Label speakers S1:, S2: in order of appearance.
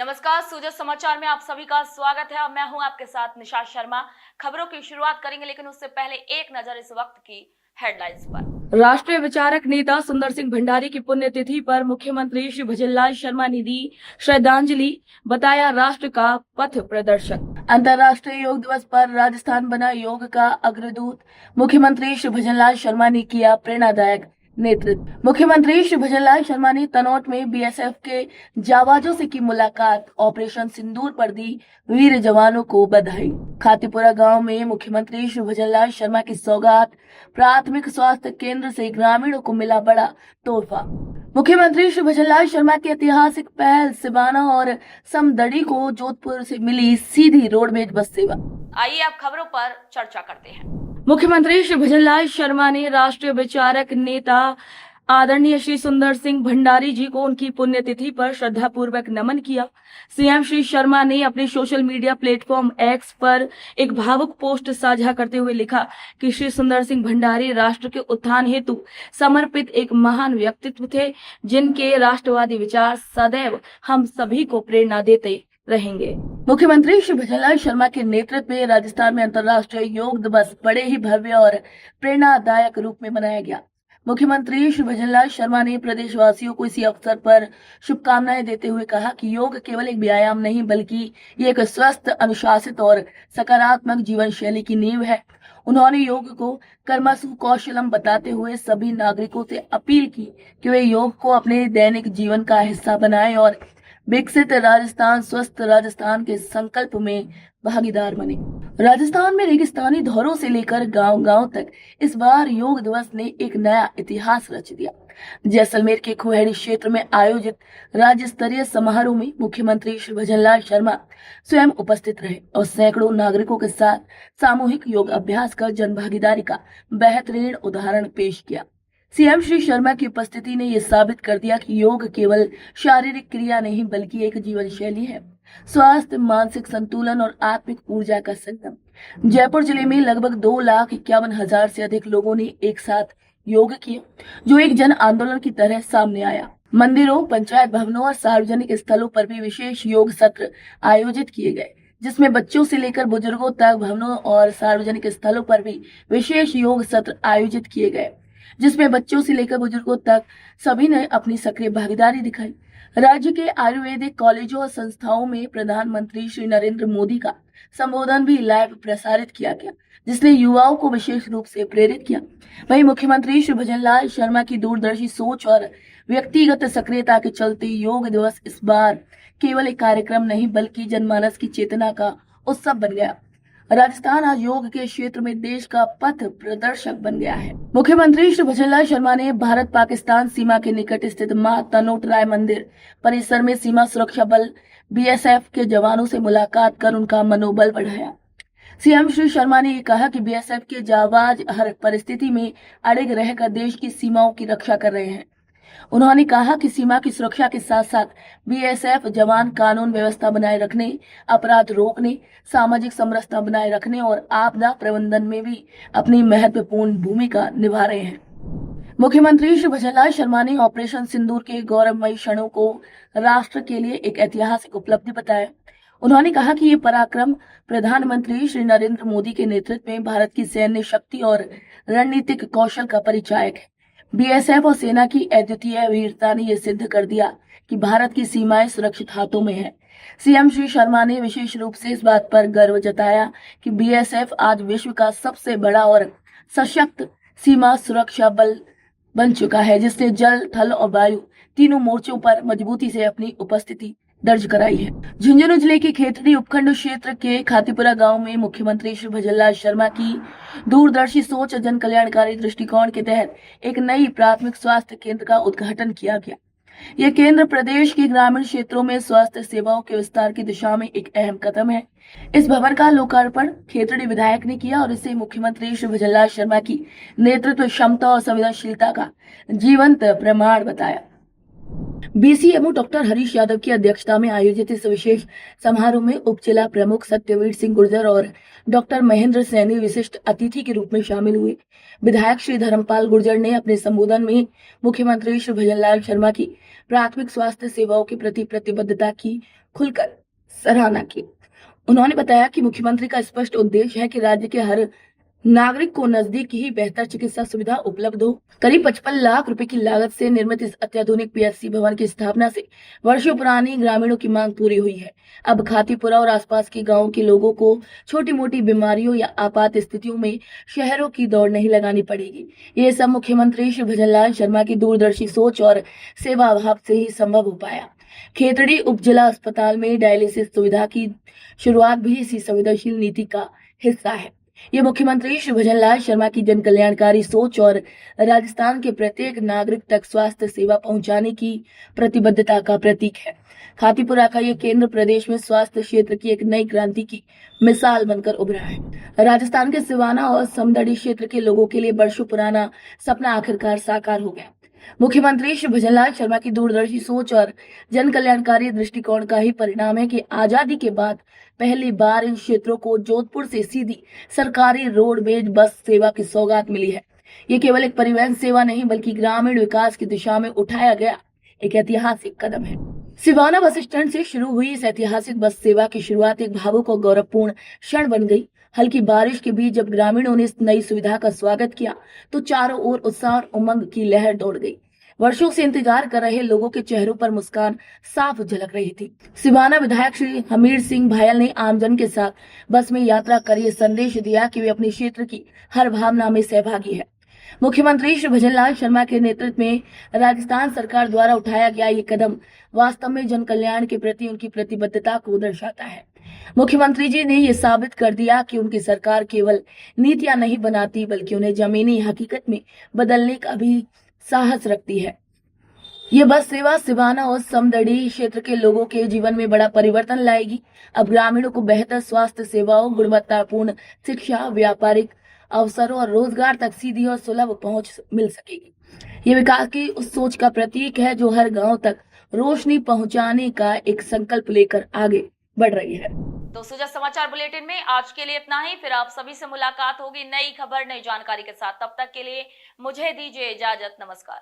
S1: नमस्कार, सूरज समाचार में आप सभी का स्वागत है और मैं हूं आपके साथ निशा शर्मा। खबरों की शुरुआत करेंगे, लेकिन उससे पहले एक नजर इस वक्त की हेडलाइंस पर। राष्ट्रीय विचारक नेता सुंदर सिंह भंडारी की पुण्यतिथि पर मुख्यमंत्री श्री भजनलाल शर्मा ने दी श्रद्धांजलि, बताया राष्ट्र का पथ प्रदर्शक। अंतर्राष्ट्रीय योग दिवस पर राजस्थान बना योग का अग्रदूत, मुख्यमंत्री श्री भजनलाल शर्मा ने किया प्रेरणादायक नेतृत्व। मुख्यमंत्री श्री भजनलाल शर्मा ने तनोट में बीएसएफ के जाबाजों से की मुलाकात, ऑपरेशन सिंदूर पर दी वीर जवानों को बधाई। खातीपुरा गांव में मुख्यमंत्री श्री भजनलाल शर्मा की सौगात, प्राथमिक स्वास्थ्य केंद्र से ग्रामीणों को मिला बड़ा तोहफा। मुख्यमंत्री श्री भजनलाल शर्मा की ऐतिहासिक पहल, सिवाना और समदड़ी को जोधपुर से मिली सीधी रोडवेज बस सेवा। आइए अब खबरों पर चर्चा करते हैं। मुख्यमंत्री श्री भजनलाल शर्मा ने राष्ट्रीय विचारक नेता आदरणीय श्री सुंदर सिंह भंडारी जी को उनकी पुण्यतिथि पर श्रद्धापूर्वक नमन किया। सीएम श्री शर्मा ने अपने सोशल मीडिया प्लेटफॉर्म एक्स पर एक भावुक पोस्ट साझा करते हुए लिखा कि श्री सुंदर सिंह भंडारी राष्ट्र के उत्थान हेतु समर्पित एक महान व्यक्तित्व थे, जिनके राष्ट्रवादी विचार सदैव हम सभी को प्रेरणा देते रहेंगे। मुख्यमंत्री श्री भजनलाल शर्मा के नेतृत्व में राजस्थान में अंतर्राष्ट्रीय योग दिवस बड़े ही भव्य और प्रेरणादायक रूप में मनाया गया। मुख्यमंत्री श्री भजनलाल शर्मा ने प्रदेशवासियों को इसी अवसर पर शुभकामनाएं देते हुए कहा कि योग केवल एक व्यायाम नहीं, बल्कि ये एक स्वस्थ, अनुशासित और सकारात्मक जीवन शैली की नींव है। उन्होंने योग को कर्मसु कौशलम बताते हुए सभी नागरिकों से अपील की कि वे योग को अपने दैनिक जीवन का हिस्सा बनाएं और विकसित राजस्थान, स्वस्थ राजस्थान के संकल्प में भागीदार बने। राजस्थान में रेगिस्तानी धौरों से लेकर गांव-गांव तक इस बार योग दिवस ने एक नया इतिहास रच दिया। जैसलमेर के खुहेड़ी क्षेत्र में आयोजित राज्य स्तरीय समारोह में मुख्यमंत्री श्री भजनलाल शर्मा स्वयं उपस्थित रहे और सैकड़ों नागरिकों के साथ सामूहिक योग अभ्यास कर जन भागीदारी का बेहतरीन उदाहरण पेश किया। सीएम श्री शर्मा की उपस्थिति ने यह साबित कर दिया कि योग केवल शारीरिक क्रिया नहीं, बल्कि एक जीवन शैली है, स्वास्थ्य, मानसिक संतुलन और आत्मिक ऊर्जा का संगम। जयपुर जिले में लगभग 2,51,000 से अधिक लोगों ने एक साथ योग किया, जो एक जन आंदोलन की तरह सामने आया। मंदिरों, पंचायत भवनों और सार्वजनिक स्थलों पर भी विशेष योग सत्र आयोजित किए गए, जिसमें बच्चों से लेकर बुजुर्गों तक भवनों और सार्वजनिक स्थलों पर भी विशेष योग सत्र आयोजित किए गए, जिसमें बच्चों से लेकर बुजुर्गों तक सभी ने अपनी सक्रिय भागीदारी दिखाई। राज्य के आयुर्वेदिक कॉलेजों और संस्थाओं में प्रधानमंत्री श्री नरेंद्र मोदी का संबोधन भी लाइव प्रसारित किया गया, जिसने युवाओं को विशेष रूप से प्रेरित किया। वहीं मुख्यमंत्री श्री भजनलाल शर्मा की दूरदर्शी सोच और व्यक्तिगत सक्रियता के चलते योग दिवस इस बार केवल एक कार्यक्रम नहीं, बल्कि जनमानस की चेतना का उत्सव बन गया। राजस्थान आज योग के क्षेत्र में देश का पथ प्रदर्शक बन गया है। मुख्यमंत्री श्री भजनलाल शर्मा ने भारत पाकिस्तान सीमा के निकट स्थित मां तनोट राय मंदिर परिसर में सीमा सुरक्षा बल बीएसएफ के जवानों से मुलाकात कर उनका मनोबल बढ़ाया। सीएम श्री शर्मा ने कहा कि बीएसएफ के जाबाज हर परिस्थिति में अड़िग रहकर देश की सीमाओं की रक्षा कर रहे हैं। उन्होंने कहा कि सीमा की सुरक्षा के साथ साथ बीएसएफ जवान कानून व्यवस्था बनाए रखने, अपराध रोकने, सामाजिक समरसता बनाए रखने और आपदा प्रबंधन में भी अपनी महत्वपूर्ण भूमिका निभा रहे हैं। मुख्यमंत्री श्री भजनलाल शर्मा ने ऑपरेशन सिंदूर के गौरवमयी क्षणों को राष्ट्र के लिए एक ऐतिहासिक उपलब्धि बताया। उन्होंने कहा कि ये पराक्रम प्रधानमंत्री श्री नरेंद्र मोदी के नेतृत्व में भारत की सैन्य शक्ति और रणनीतिक कौशल का परिचायक है। बीएसएफ और सेना की अद्वितीय वीरता ने यह सिद्ध कर दिया कि भारत की सीमाएं सुरक्षित हाथों में है। सीएम श्री शर्मा ने विशेष रूप से इस बात पर गर्व जताया कि बीएसएफ आज विश्व का सबसे बड़ा और सशक्त सीमा सुरक्षा बल बन चुका है, जिसने जल, थल और वायु तीनों मोर्चों पर मजबूती से अपनी उपस्थिति दर्ज कराई है। झुंझुनू जिले के खेतड़ी उपखंड क्षेत्र के खातीपुरा गांव में मुख्यमंत्री श्री भजनलाल शर्मा की दूरदर्शी सोच और जन कल्याणकारी दृष्टिकोण के तहत एक नई प्राथमिक स्वास्थ्य केंद्र का उद्घाटन किया गया। यह केंद्र प्रदेश के ग्रामीण क्षेत्रों में स्वास्थ्य सेवाओं के विस्तार की दिशा में एक अहम कदम है। इस भवन का लोकार्पण खेतड़ी विधायक ने किया और इसे मुख्यमंत्री श्री भजनलाल शर्मा की नेतृत्व क्षमता और संवेदनशीलता का जीवंत प्रमाण बताया। बीसीएमओ डॉक्टर हरीश यादव की अध्यक्षता में आयोजित इस विशेष समारोह में उप जिला प्रमुख सत्यवीर सिंह गुर्जर और डॉक्टर महेंद्र सैनी विशिष्ट अतिथि के रूप में शामिल हुए। विधायक श्री धर्मपाल गुर्जर ने अपने संबोधन में मुख्यमंत्री श्री भजनलाल शर्मा की प्राथमिक स्वास्थ्य सेवाओं के प्रति प्रतिबद्धता की
S2: खुलकर सराहना की। उन्होंने बताया कि मुख्यमंत्री का स्पष्ट उद्देश्य है कि राज्य के हर नागरिक को नजदीक ही बेहतर चिकित्सा सुविधा उपलब्ध हो। करीब 55 लाख रुपए की लागत से निर्मित इस अत्याधुनिक पीएचसी भवन की स्थापना से वर्षों पुरानी ग्रामीणों की मांग पूरी हुई है। अब खातीपुरा और आसपास के गांवों के लोगों को छोटी मोटी बीमारियों या आपात स्थितियों में शहरों की दौड़ नहीं लगानी पड़ेगी। ये सब मुख्यमंत्री श्री भजनलाल शर्मा की दूरदर्शी सोच और सेवा भाव से ही संभव हो पाया। खेतड़ी उप जिला अस्पताल में डायलिसिस सुविधा की शुरुआत भी इसी संवेदनशील नीति का हिस्सा है। ये मुख्यमंत्री श्री भजनलाल शर्मा की जन कल्याणकारी सोच और राजस्थान के प्रत्येक नागरिक तक स्वास्थ्य सेवा पहुंचाने की प्रतिबद्धता का प्रतीक है। खातीपुरा का ये केंद्र प्रदेश में स्वास्थ्य क्षेत्र की एक नई क्रांति की मिसाल बनकर उभरा है। राजस्थान के सिवाना और समदड़ी क्षेत्र के लोगों के लिए वर्षों पुराना सपना आखिरकार साकार हो गया। मुख्यमंत्री श्री भजनलाल शर्मा की दूरदर्शी सोच और जन कल्याणकारी दृष्टिकोण का ही परिणाम है कि आजादी के बाद पहली बार इन क्षेत्रों को जोधपुर से सीधी सरकारी रोडवेज बस सेवा की सौगात मिली है। ये केवल एक परिवहन सेवा नहीं बल्कि ग्रामीण विकास की दिशा में उठाया गया एक ऐतिहासिक कदम है। सिवाना बस स्टैंड से शुरू हुई इस ऐतिहासिक बस सेवा की शुरुआत एक भावुक और गौरवपूर्ण क्षण बन गई। हल्की बारिश के बीच जब ग्रामीणों ने इस नई सुविधा का स्वागत किया तो चारों ओर उत्साह और उमंग की लहर दौड़ गई। वर्षों से इंतजार कर रहे लोगों के चेहरों पर मुस्कान साफ झलक रही थी। सिवाना विधायक श्री हमीर सिंह भायल ने आमजन के साथ बस में यात्रा कर ये संदेश दिया कि वे अपने क्षेत्र की हर भावना में सहभागी है। मुख्यमंत्री श्री भजनलाल शर्मा के नेतृत्व में राजस्थान सरकार द्वारा उठाया गया ये कदम वास्तव में जन कल्याण के प्रति उनकी प्रतिबद्धता को दर्शाता है। मुख्यमंत्री जी ने ये साबित कर दिया कि उनकी सरकार केवल नीतियां नहीं बनाती बल्कि उन्हें जमीनी हकीकत में बदलने का भी साहस रखती है। ये बस सेवा सिवाना और समदड़ी क्षेत्र के लोगों के जीवन में बड़ा परिवर्तन लाएगी। अब ग्रामीणों को बेहतर स्वास्थ्य सेवाओं, गुणवत्तापूर्ण शिक्षा, व्यापारिक अवसरों और रोजगार तक सीधी और सुलभ पहुंच मिल सकेगी। ये विकास की उस सोच का प्रतीक है जो हर गांव तक रोशनी पहुंचाने का एक संकल्प लेकर आगे बढ़ रही है।
S1: तो सुजा समाचार बुलेटिन में आज के लिए इतना ही। फिर आप सभी से मुलाकात होगी नई खबर, नई जानकारी के साथ। तब तक के लिए मुझे दीजिए इजाजत। नमस्कार।